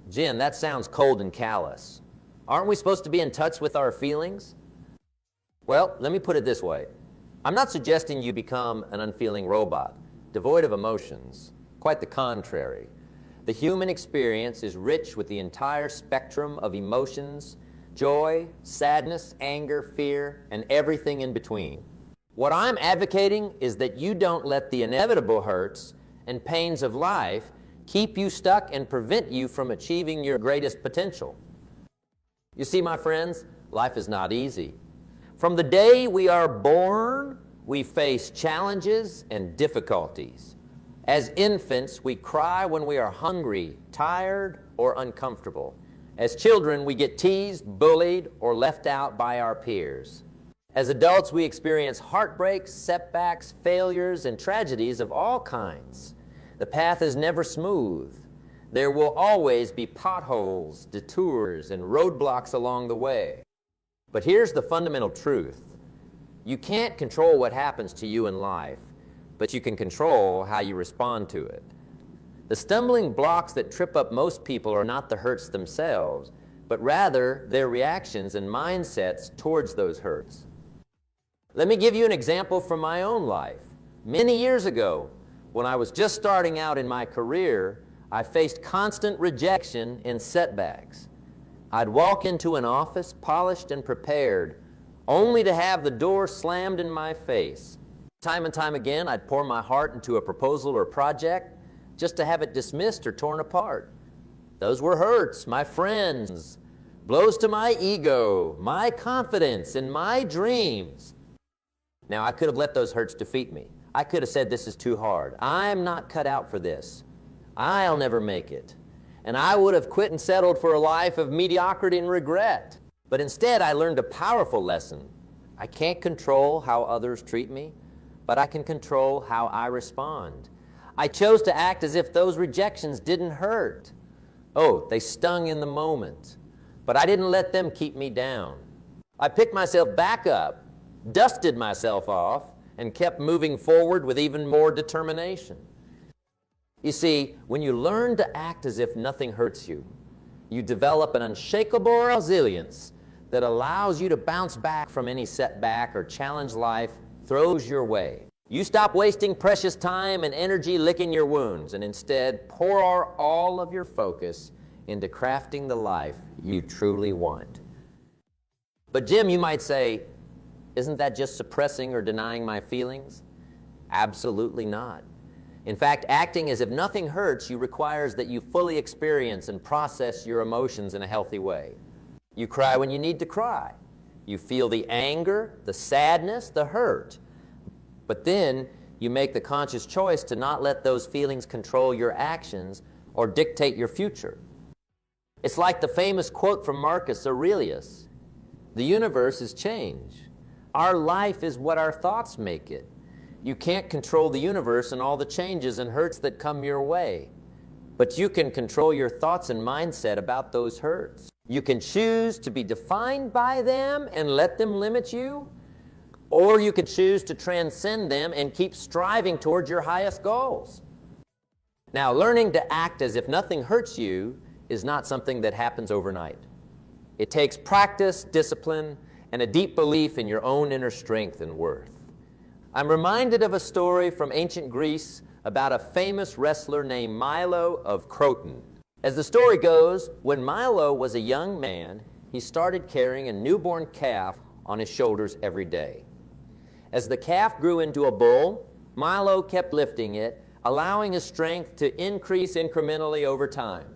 Jen, that sounds cold and callous. Aren't we supposed to be in touch with our feelings? Well, let me put it this way. I'm not suggesting you become an unfeeling robot, devoid of emotions. Quite the contrary. The human experience is rich with the entire spectrum of emotions, joy, sadness, anger, fear, and everything in between. What I'm advocating is that you don't let the inevitable hurts and pains of life keep you stuck and prevent you from achieving your greatest potential. You see, my friends, life is not easy. From the day we are born, we face challenges and difficulties. As infants, we cry when we are hungry, tired, or uncomfortable. As children, we get teased, bullied, or left out by our peers. As adults, we experience heartbreaks, setbacks, failures, and tragedies of all kinds. The path is never smooth. There will always be potholes, detours, and roadblocks along the way. But here's the fundamental truth. You can't control what happens to you in life, but you can control how you respond to it. The stumbling blocks that trip up most people are not the hurts themselves, but rather their reactions and mindsets towards those hurts. Let me give you an example from my own life. Many years ago, when I was just starting out in my career, I faced constant rejection and setbacks. I'd walk into an office polished and prepared, only to have the door slammed in my face. Time and time again, I'd pour my heart into a proposal or project just to have it dismissed or torn apart. Those were hurts, my friends, blows to my ego, my confidence, and my dreams. Now, I could have let those hurts defeat me. I could have said, this is too hard. I'm not cut out for this. I'll never make it. And I would have quit and settled for a life of mediocrity and regret. But instead, I learned a powerful lesson. I can't control how others treat me, but I can control how I respond. I chose to act as if those rejections didn't hurt. Oh, they stung in the moment, but I didn't let them keep me down. I picked myself back up, dusted myself off, and kept moving forward with even more determination. You see, when you learn to act as if nothing hurts you, you develop an unshakable resilience that allows you to bounce back from any setback or challenge life throws your way. You stop wasting precious time and energy licking your wounds and instead pour all of your focus into crafting the life you truly want. But Jim, you might say, isn't that just suppressing or denying my feelings? Absolutely not. In fact, acting as if nothing hurts you requires that you fully experience and process your emotions in a healthy way. You cry when you need to cry. You feel the anger, the sadness, the hurt. But then you make the conscious choice to not let those feelings control your actions or dictate your future. It's like the famous quote from Marcus Aurelius, "The universe is change. Our life is what our thoughts make it. You can't control the universe and all the changes and hurts that come your way, but you can control your thoughts and mindset about those hurts. You can choose to be defined by them and let them limit you, or you can choose to transcend them and keep striving towards your highest goals." Now, learning to act as if nothing hurts you is not something that happens overnight. It takes practice, discipline, and a deep belief in your own inner strength and worth. I'm reminded of a story from ancient Greece about a famous wrestler named Milo of Croton. As the story goes, when Milo was a young man, he started carrying a newborn calf on his shoulders every day. As the calf grew into a bull, Milo kept lifting it, allowing his strength to increase incrementally over time.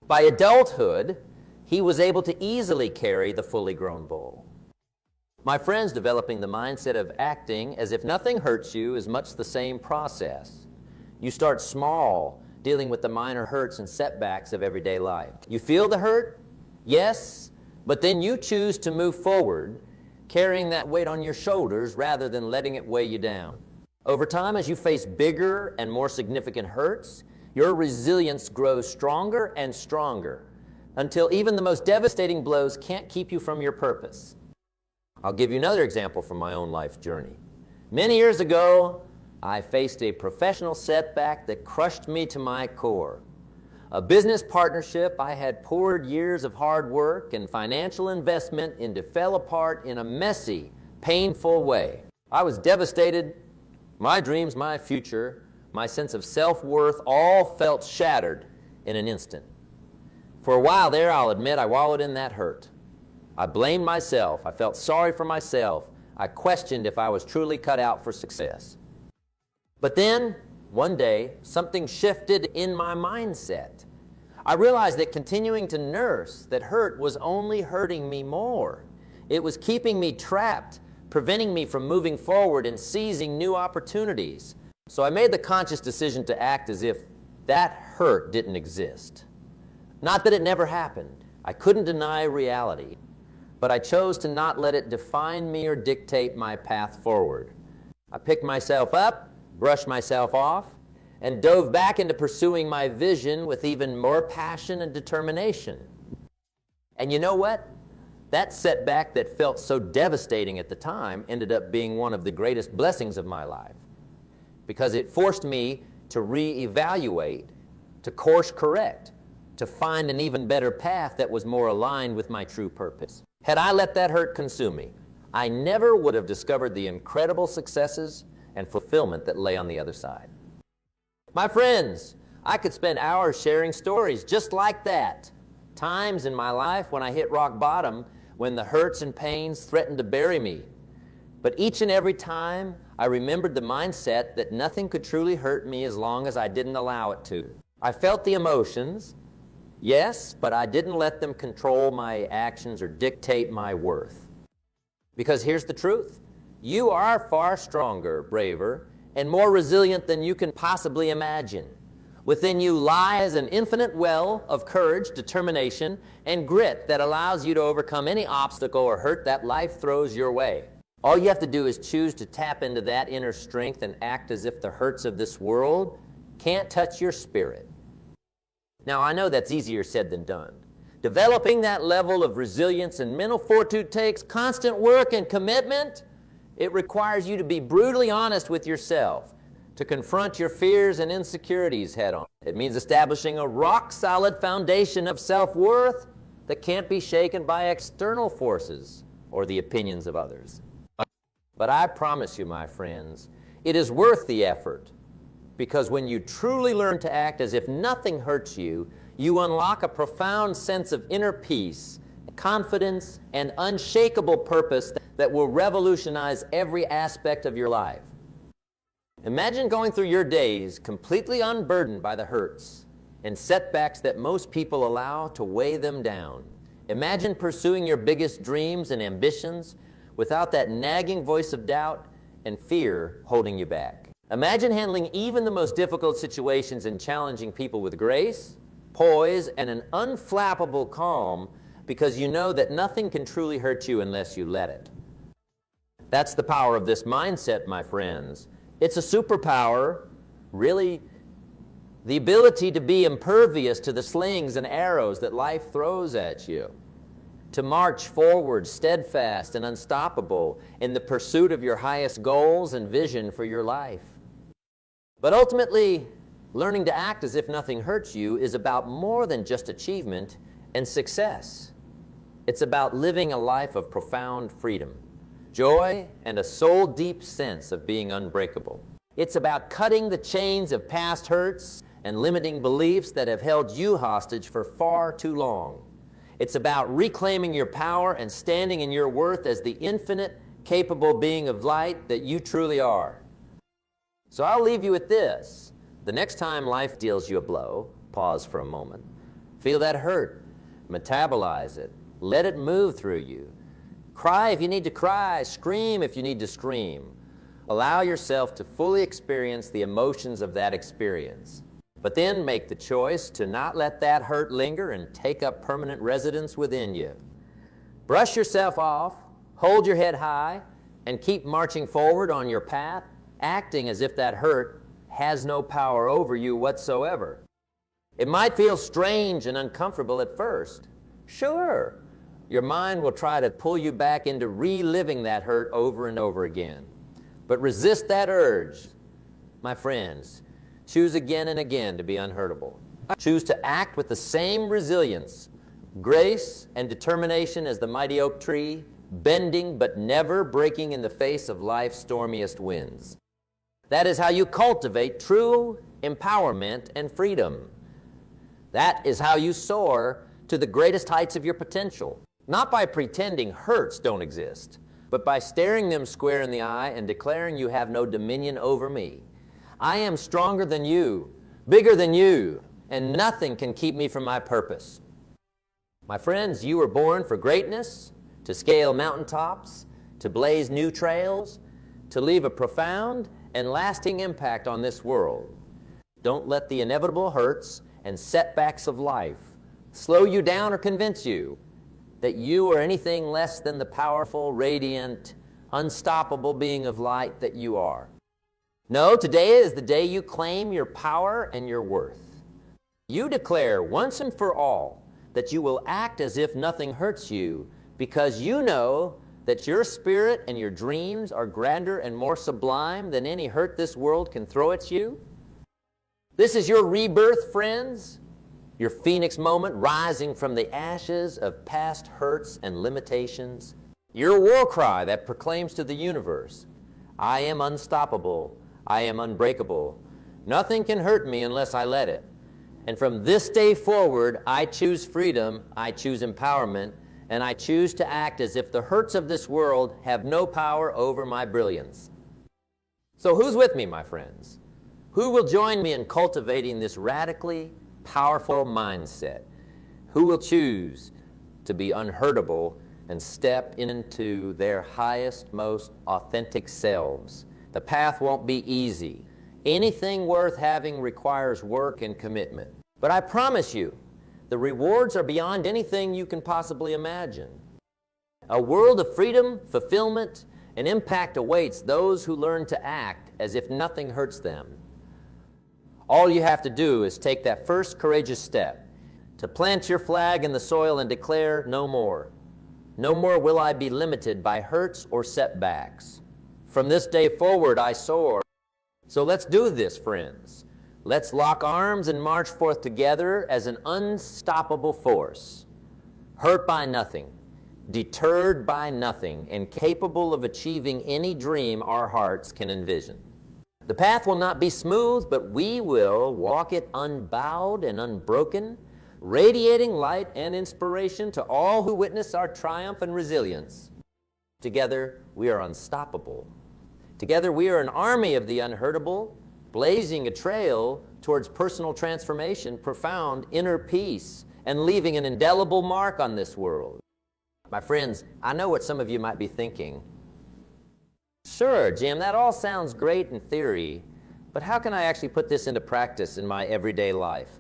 By adulthood, he was able to easily carry the fully grown bull. My friends, developing the mindset of acting as if nothing hurts you is much the same process. You start small, dealing with the minor hurts and setbacks of everyday life. You feel the hurt? Yes, but then you choose to move forward, carrying that weight on your shoulders rather than letting it weigh you down. Over time, as you face bigger and more significant hurts, your resilience grows stronger and stronger until even the most devastating blows can't keep you from your purpose. I'll give you another example from my own life journey. Many years ago, I faced a professional setback that crushed me to my core. a business partnership I had poured years of hard work and financial investment into fell apart in a messy, painful way. I was devastated. My dreams, my future, my sense of self-worth all felt shattered in an instant. For a while there, I'll admit, I wallowed in that hurt. I blamed myself. I felt sorry for myself. I questioned if I was truly cut out for success. But then, one day, something shifted in my mindset. I realized that continuing to nurse that hurt was only hurting me more. It was keeping me trapped, preventing me from moving forward and seizing new opportunities. So I made the conscious decision to act as if that hurt didn't exist. Not that it never happened. I couldn't deny reality. But I chose to not let it define me or dictate my path forward. I picked myself up, brushed myself off, and dove back into pursuing my vision with even more passion and determination. And you know what? That setback that felt so devastating at the time ended up being one of the greatest blessings of my life, because it forced me to reevaluate, to course correct, to find an even better path that was more aligned with my true purpose. Had I let that hurt consume me, I never would have discovered the incredible successes and fulfillment that lay on the other side. My friends, I could spend hours sharing stories just like that. Times in my life when I hit rock bottom, when the hurts and pains threatened to bury me. But each and every time, I remembered the mindset that nothing could truly hurt me as long as I didn't allow it to. I felt the emotions, yes, but I didn't let them control my actions or dictate my worth. Because here's the truth. You are far stronger, braver, and more resilient than you can possibly imagine. Within you lies an infinite well of courage, determination, and grit that allows you to overcome any obstacle or hurt that life throws your way. All you have to do is choose to tap into that inner strength and act as if the hurts of this world can't touch your spirit. Now, I know that's easier said than done. Developing that level of resilience and mental fortitude takes constant work and commitment. It requires you to be brutally honest with yourself, to confront your fears and insecurities head on. It means establishing a rock-solid foundation of self-worth that can't be shaken by external forces or the opinions of others. But I promise you, my friends, it is worth the effort. Because when you truly learn to act as if nothing hurts you, you unlock a profound sense of inner peace, confidence, and unshakable purpose that will revolutionize every aspect of your life. Imagine going through your days completely unburdened by the hurts and setbacks that most people allow to weigh them down. Imagine pursuing your biggest dreams and ambitions without that nagging voice of doubt and fear holding you back. Imagine handling even the most difficult situations and challenging people with grace, poise, and an unflappable calm, because you know that nothing can truly hurt you unless you let it. That's the power of this mindset, my friends. It's a superpower, really, the ability to be impervious to the slings and arrows that life throws at you, to march forward steadfast and unstoppable in the pursuit of your highest goals and vision for your life. But ultimately, learning to act as if nothing hurts you is about more than just achievement and success. It's about living a life of profound freedom, joy, and a soul-deep sense of being unbreakable. It's about cutting the chains of past hurts and limiting beliefs that have held you hostage for far too long. It's about reclaiming your power and standing in your worth as the infinite, capable being of light that you truly are. So I'll leave you with this. The next time life deals you a blow, pause for a moment. Feel that hurt. Metabolize it. Let it move through you. Cry if you need to cry. Scream if you need to scream. Allow yourself to fully experience the emotions of that experience. But then make the choice to not let that hurt linger and take up permanent residence within you. Brush yourself off, hold your head high, and keep marching forward on your path, acting as if that hurt has no power over you whatsoever. It might feel strange and uncomfortable at first. Sure, your mind will try to pull you back into reliving that hurt over and over again. But resist that urge. My friends, choose again and again to be unhurtable. Choose to act with the same resilience, grace, and determination as the mighty oak tree, bending but never breaking in the face of life's stormiest winds. That is how you cultivate true empowerment and freedom. That is how you soar to the greatest heights of your potential, not by pretending hurts don't exist, but by staring them square in the eye and declaring you have no dominion over me. I am stronger than you, bigger than you, and nothing can keep me from my purpose. My friends, you were born for greatness, to scale mountaintops, to blaze new trails, to leave a profound and lasting impact on this world. Don't let the inevitable hurts and setbacks of life slow you down or convince you that you are anything less than the powerful, radiant, unstoppable being of light that you are. No, today is the day you claim your power and your worth. You declare once and for all that you will act as if nothing hurts you because you know that your spirit and your dreams are grander and more sublime than any hurt this world can throw at you. This is your rebirth, friends, your phoenix moment rising from the ashes of past hurts and limitations, your war cry that proclaims to the universe, I am unstoppable, I am unbreakable, nothing can hurt me unless I let it. And from this day forward, I choose freedom, I choose empowerment, and I choose to act as if the hurts of this world have no power over my brilliance. So who's with me, my friends? Who will join me in cultivating this radically powerful mindset? Who will choose to be unhurtable and step into their highest, most authentic selves? The path won't be easy. Anything worth having requires work and commitment. But I promise you, the rewards are beyond anything you can possibly imagine. A world of freedom, fulfillment, and impact awaits those who learn to act as if nothing hurts them. All you have to do is take that first courageous step, to plant your flag in the soil and declare no more. No more will I be limited by hurts or setbacks. From this day forward I soar. So let's do this, friends. Let's lock arms and march forth together as an unstoppable force, hurt by nothing, deterred by nothing, and capable of achieving any dream our hearts can envision. The path will not be smooth, but we will walk it unbowed and unbroken, radiating light and inspiration to all who witness our triumph and resilience. Together, we are unstoppable. Together, we are an army of the unhurtable, blazing a trail towards personal transformation, profound inner peace, and leaving an indelible mark on this world. My friends, I know what some of you might be thinking. Sure, Jim, that all sounds great in theory, but how can I actually put this into practice in my everyday life?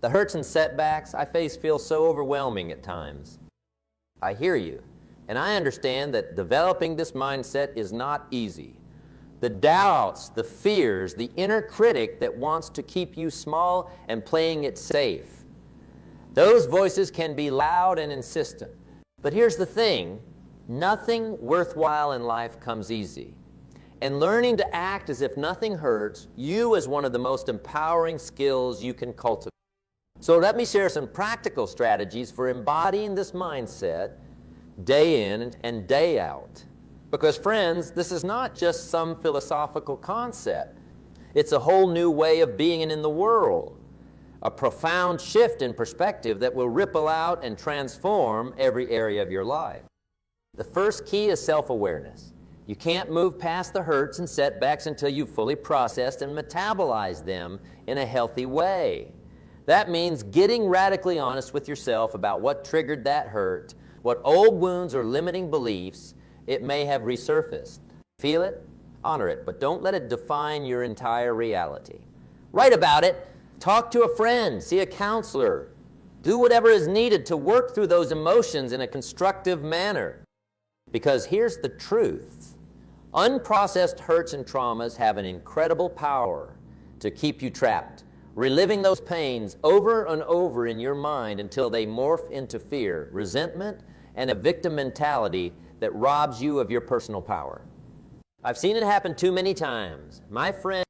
The hurts and setbacks I face feel so overwhelming at times. I hear you, and I understand that developing this mindset is not easy. The doubts, the fears, the inner critic that wants to keep you small and playing it safe. Those voices can be loud and insistent. But here's the thing, nothing worthwhile in life comes easy. And learning to act as if nothing hurts you is one of the most empowering skills you can cultivate. So let me share some practical strategies for embodying this mindset day in and day out. Because friends, this is not just some philosophical concept. It's a whole new way of being in the world. A profound shift in perspective that will ripple out and transform every area of your life. The first key is self-awareness. You can't move past the hurts and setbacks until you've fully processed and metabolized them in a healthy way. That means getting radically honest with yourself about what triggered that hurt, what old wounds or limiting beliefs it may have resurfaced. Feel it, honor it, but don't let it define your entire reality. Write about it, talk to a friend, see a counselor, do whatever is needed to work through those emotions in a constructive manner. Because here's the truth. Unprocessed hurts and traumas have an incredible power to keep you trapped, reliving those pains over and over in your mind until they morph into fear, resentment, and a victim mentality that robs you of your personal power. I've seen it happen too many times. My friend